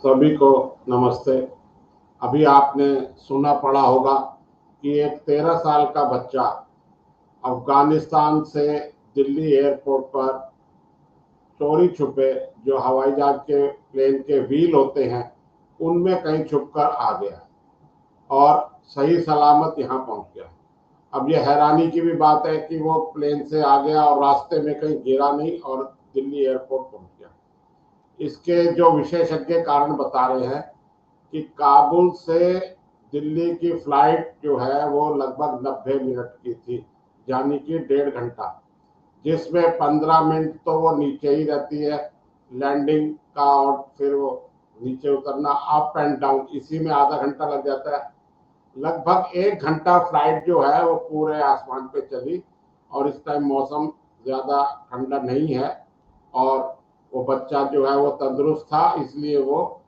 सभी को नमस्ते। अभी आपने सुना पड़ा होगा कि एक 13 साल का बच्चा अफगानिस्तान से दिल्ली एयरपोर्ट पर चोरी छुपे जो हवाई जहाज के प्लेन के व्हील होते हैं उनमें कहीं छुपकर आ गया और सही सलामत यहाँ पहुंच गया। अब यह हैरानी की भी बात है कि वो प्लेन से आ गया और रास्ते में कहीं गिरा नहीं और दिल्ली एयरपोर्ट पहुंच गया। इसके जो विशेषज्ञ कारण बता रहे हैं कि काबुल से दिल्ली की फ्लाइट जो है वो लगभग 90 मिनट की थी, यानी कि 1.5 घंटा, जिसमें 15 मिनट तो वो नीचे ही रहती है लैंडिंग का और फिर वो नीचे उतरना अप एंड डाउन, इसी में आधा घंटा लग जाता है। लगभग 1 घंटा फ्लाइट जो है वो पूरे आसमान पे चली और इस टाइम मौसम ज़्यादा ठंडा नहीं है और वो बच्चा जो है वो तंदुरुस्त था, इसलिए वो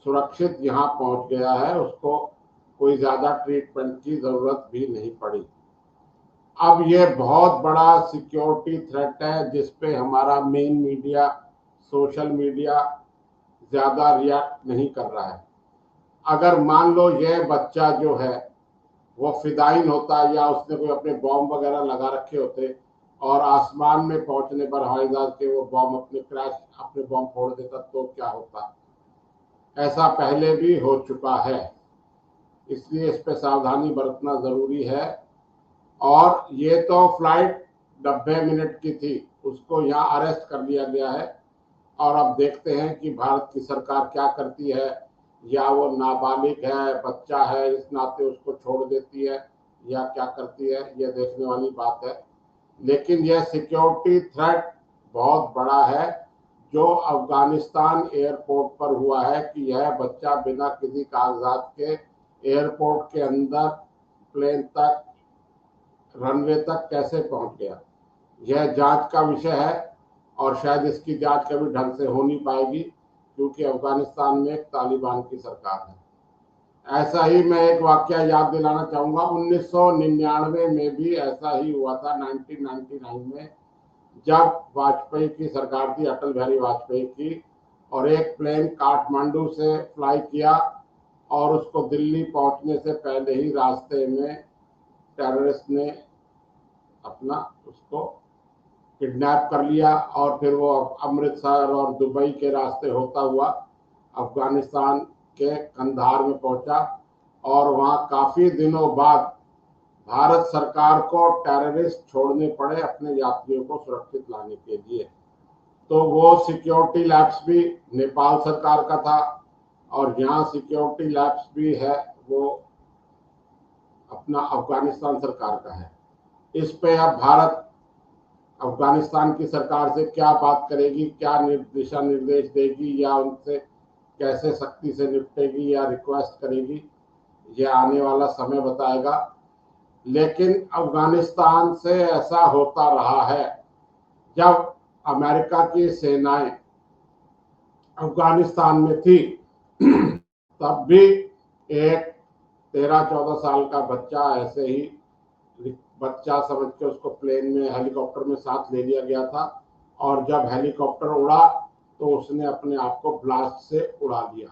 सुरक्षित यहाँ पहुँच गया है। उसको कोई ज़्यादा ट्रीटमेंट की ज़रूरत भी नहीं पड़ी। अब ये बहुत बड़ा सिक्योरिटी थ्रेट है जिस पे हमारा मेन मीडिया, सोशल मीडिया ज़्यादा रिएक्ट नहीं कर रहा है। अगर मान लो ये बच्चा जो है वो फिदाइन होता या उसने कोई अपने बॉम्ब वगैरह लगा रखे होते और आसमान में पहुंचने पर हवाई जहाज के वो बॉम्ब अपने बॉम्ब फोड़ देता तो क्या होता। ऐसा पहले भी हो चुका है, इसलिए इस पे सावधानी बरतना ज़रूरी है। और ये तो फ्लाइट 90 मिनट की थी, उसको यहाँ अरेस्ट कर लिया गया है और अब देखते हैं कि भारत की सरकार क्या करती है। या वो नाबालिग है, बच्चा है, इस नाते उसको छोड़ देती है या क्या करती है, यह देखने वाली बात है। लेकिन यह सिक्योरिटी थ्रेट बहुत बड़ा है जो अफगानिस्तान एयरपोर्ट पर हुआ है कि यह बच्चा बिना किसी कागजात के एयरपोर्ट के अंदर प्लेन तक, रनवे तक कैसे पहुंच गया। यह जांच का विषय है और शायद इसकी जांच कभी ढंग से हो नहीं पाएगी क्योंकि अफगानिस्तान में एक तालिबान की सरकार है। ऐसा ही मैं एक वाकया याद दिलाना चाहूँगा, 1999 में भी ऐसा ही हुआ था, 1999 में, जब वाजपेयी की सरकार थी, अटल बिहारी वाजपेयी की, और एक प्लेन काठमांडू से फ्लाई किया और उसको दिल्ली पहुंचने से पहले ही रास्ते में टेररिस्ट ने अपना उसको किडनैप कर लिया और फिर वो अमृतसर और दुबई के रास्ते होता हुआ अफगानिस्तान के कंधार में पहुंचा और वहां काफी दिनों बाद भारत सरकार को टेररिस्ट छोड़ने पड़े अपने यात्रियों को सुरक्षित लाने के लिए। तो वो सिक्योरिटी लैब्स भी नेपाल सरकार का था और यहाँ सिक्योरिटी लैब्स भी है वो अपना अफगानिस्तान सरकार का है। इस पे अब भारत अफगानिस्तान की सरकार से क्या बात करेगी, क्या दिशा निर्देश देगी या उनसे कैसे सख्ती से निपटेगी या रिक्वेस्ट करेगी, यह आने वाला समय बताएगा। लेकिन अफगानिस्तान से ऐसा होता रहा है, जब अमेरिका की सेनाएं अफगानिस्तान में थी तब भी एक 13-14 साल का बच्चा ऐसे ही बच्चा समझ के उसको प्लेन में, हेलीकॉप्टर में साथ ले लिया गया था और जब हेलीकॉप्टर उड़ा तो उसने अपने आप को ब्लास्ट से उड़ा दिया।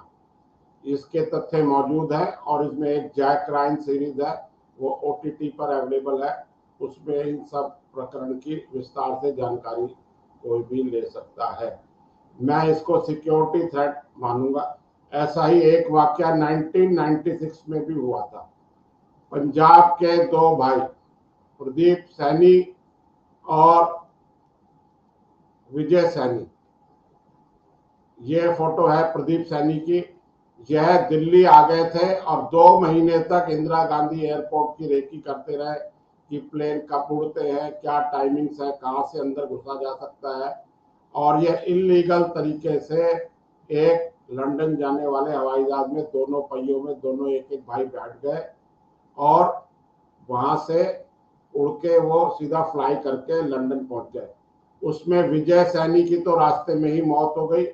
इसके तथ्य मौजूद है और इसमें एक जैक रायन सीरीज है, वो OTT पर अवेलेबल है, उसमें इन सब प्रकरण की विस्तार से जानकारी कोई भी ले सकता है। मैं इसको सिक्योरिटी थ्रेट मानूंगा। ऐसा ही एक वाकया 1996 में भी हुआ था। पंजाब के दो भाई प्रदीप सैनी और विजय सैनी, ये फोटो है प्रदीप सैनी की, यह दिल्ली आ गए थे और 2 महीने तक इंदिरा गांधी एयरपोर्ट की रेकी करते रहे कि प्लेन कब उड़ते हैं, क्या टाइमिंग्स है, कहाँ से अंदर घुसा जा सकता है। और यह इलीगल तरीके से एक लंदन जाने वाले हवाई जहाज में दोनों पहियों में दोनों एक एक भाई बैठ गए और वहां से उड़ के वो सीधा फ्लाई करके लंदन पहुंच गए। उसमें विजय सैनी की तो रास्ते में ही मौत हो गई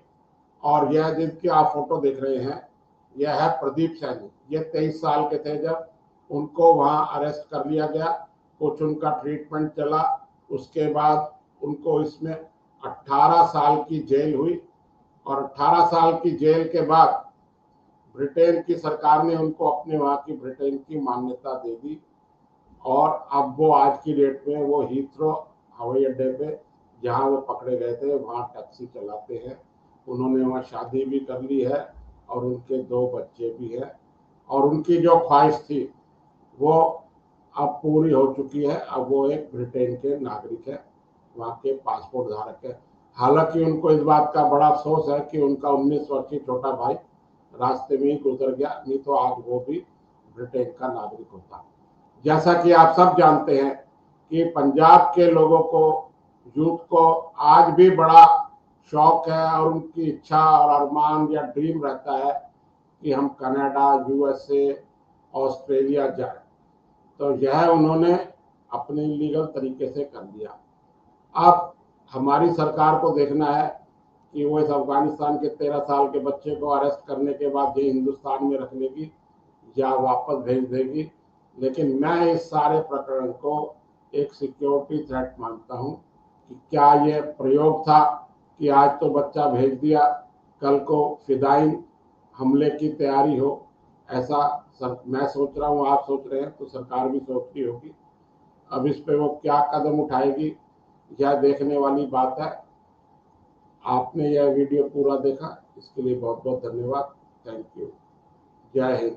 और यह जिनकी आप फोटो देख रहे हैं यह है प्रदीप सैनी। ये 23 साल के थे जब उनको वहां अरेस्ट कर लिया गया, कुछ उनका ट्रीटमेंट चला, उसके बाद उनको इसमें 18 साल की जेल हुई और 18 साल की जेल के बाद ब्रिटेन की सरकार ने उनको अपने वहाँ की ब्रिटेन की मान्यता दे दी और अब वो आज की डेट में वो हीथ्रो हवाई अड्डे पे जहाँ वो पकड़े गए थे वहाँ टैक्सी चलाते हैं। उन्होंने वहाँ शादी भी कर ली है और उनके 2 बच्चे भी हैं और उनकी जो ख्वाहिश थी वो अब पूरी हो चुकी है। अब वो एक ब्रिटेन के नागरिक है, वहाँ के पासपोर्ट धारक है। हालांकि उनको इस बात का बड़ा अफसोस है कि उनका 19 वर्षीय छोटा भाई रास्ते में ही गुजर गया, नहीं तो आज वो भी ब्रिटेन का नागरिक होता। जैसा कि आप सब जानते हैं कि पंजाब के लोगों को, यूथ को आज भी बड़ा शौक है और उनकी इच्छा और अरमान या ड्रीम रहता है कि हम कनाडा, यूएसए, ऑस्ट्रेलिया जाए। तो यह उन्होंने अपने लीगल तरीके से कर दिया। अब हमारी सरकार को देखना है कि वो इस अफगानिस्तान के 13 साल के बच्चे को अरेस्ट करने के बाद ये हिंदुस्तान में रख लेगी या वापस भेज देगी। लेकिन मैं इस सारे प्रकरण को एक सिक्योरिटी थ्रेट मानता हूँ कि क्या ये प्रयोग था कि आज तो बच्चा भेज दिया, कल को फिदाइन हमले की तैयारी हो, ऐसा मैं सोच रहा हूँ, आप सोच रहे हैं, तो सरकार भी सोच रही होगी। अब इस पे वो क्या कदम उठाएगी यह देखने वाली बात है। आपने यह वीडियो पूरा देखा, इसके लिए बहुत बहुत धन्यवाद। Thank you. जय हिंद।